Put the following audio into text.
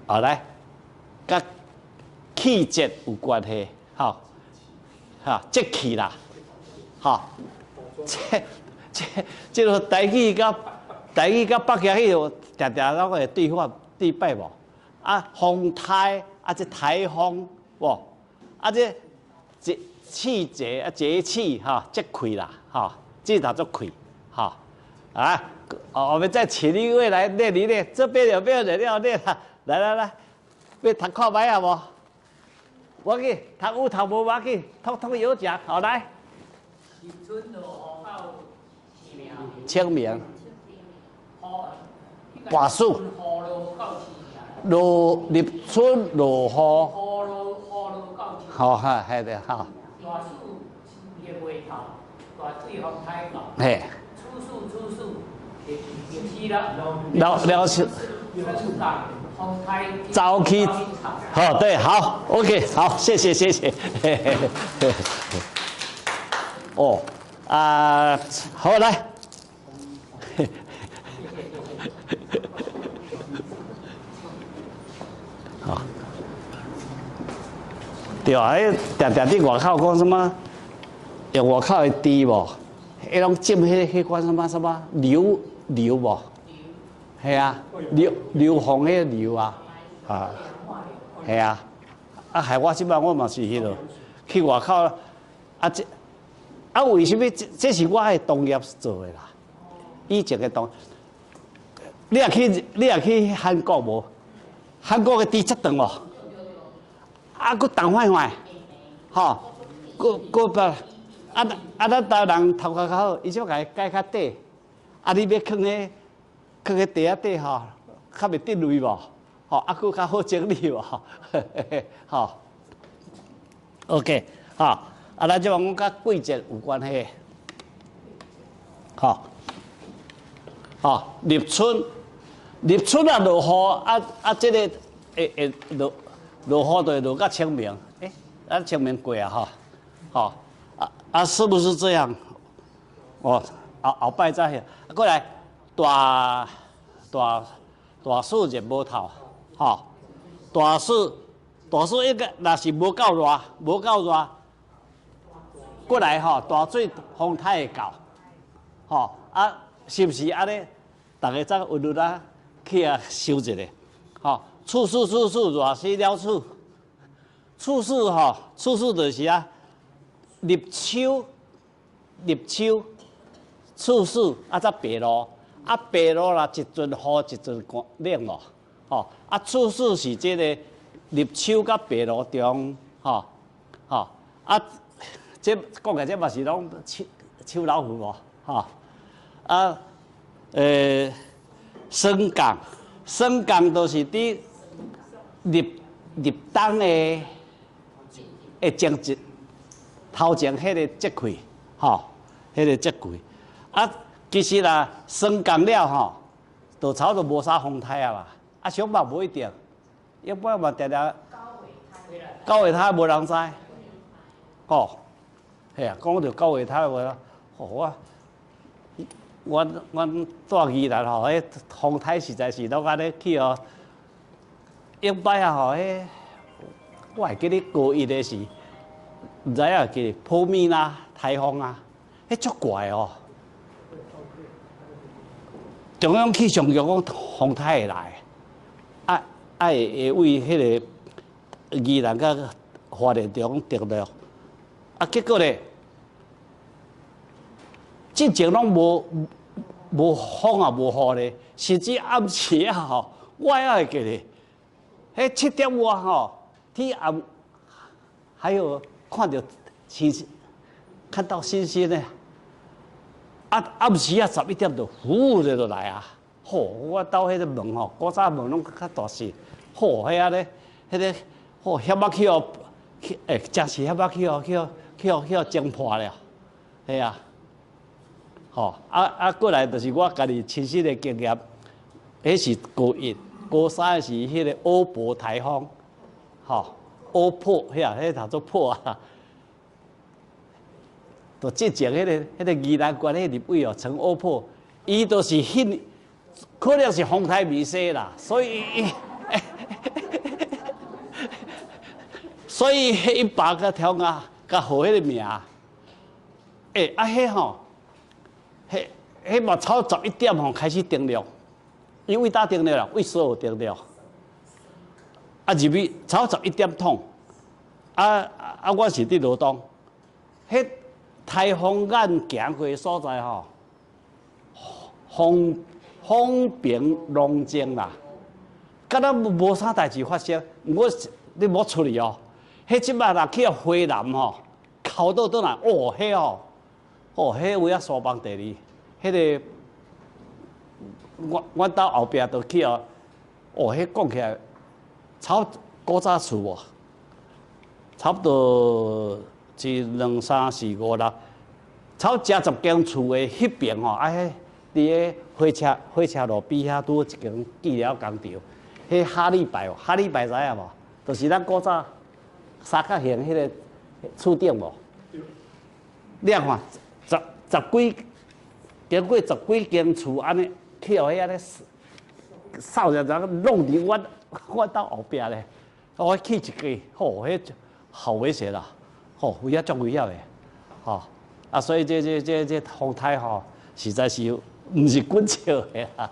好来，甲气节有关系，好，哈，节气啦，好，这个台语甲北京迄个常常那个对拜无？啊，风台啊，这台风无？啊，这气节啊，节气哈，节气啦，哈，这叫做气，哈，啊，我们再请一位来练一练，这边有没有人要练啊？来，要读看卖啊无？我去，读有读无我去，通有食，好来。新春落雨到清明。大暑。立春落雨。好哈，系的哈。大暑叶未透，大水风太高。嘿。初暑，起了。早起。好，对，好 ，OK， 好，谢谢。哦，好来。好。对啊，常伫外口讲什么？用外口的猪无？迄种浸迄款什么硫无？系啊，硫磺迄个硫啊，系啊，害我即摆我嘛是迄落去外口为什么这是我的同业做的啦？以前的你也去韩国无？韩国的猪足长无？佫重坏，吼，佫把咱台人头壳较好，伊就甲伊改较短，你要放咧地仔底吼，较袂滴累无？吼，佫较好整理无？吼 ，OK， 吼，咱即讲甲季节有关系，吼，立春啊落雨这个落雨就会落到清明，咱清明过啊，吼，是不是这样？哦，后摆再过来，大暑热无透，吼，大暑应该若是无够热，过来吼，大水风太会到，吼，是不是安尼？大家再运动啊，去收一下，吼。处暑热死了厝，处暑就是立秋，处暑才白露，白露啦一阵雨一阵冷咯，吼，处暑是这个立秋甲白露中，吼，这讲起来这嘛是拢秋老虎无，吼，霜降都是伫入冬的前日头前迄个节气，吼，迄个节气，其实啦，霜降了吼，就差不多无啥风台啊嘛，上嘛无一定，一般嘛常常九月台无人知，吼，系啊，讲到九月台我住宜兰吼，迄风台实在是拢安尼去哦。应摆吼，我会记得高一的时，唔知影记扑面啦、台风啊，足怪哦。中央气象局讲风台会来，会为迄个宜兰甲花莲中着落，结果咧，之前拢无风啊，无雨咧，甚至暗时啊吼，我也会记咧。7点外吼，天暗还有看到星星呢。暗时11点就呼就来啊！吼，我到迄个门吼，古早门拢较大些，吼，迄个吼险啊去哦，真是险啊去蒸破了，系啊，吼过来就是我家己亲身的经验，迄是高一。高三是迄个欧泊台风，吼，欧泊，迄读做泊啊，就之前迄个宜兰县迄立委哦，陈欧泊，伊就是可能是风台未息啦，所以所以迄一百个条啊，甲号迄个名，迄吼，迄目超11点吼开始定了，因为打定了啦，为所有定了，入去超11点通，我是伫罗东，迄台风眼行过所在吼，风平浪静啦，敢若无啥代志发生，你无处理哦。迄即摆若去到花南吼，靠倒倒来，迄位啊沙邦第二，迄个阮兜后壁都去哦，迄讲起来，古早厝无，差不多一2、3、4、5、6，差不多10间厝的迄边吼，伫个火车路边遐拄一间记了工厂，迄哈利牌知影无？就是咱古早三角形迄个厝顶无？你看十几经过10几间厝安尼，去到遐咧扫着弄伫阮兜后壁咧，我去一家，迄好危险啦，有影足危险的，所以这风台实在是毋是滚笑的啦，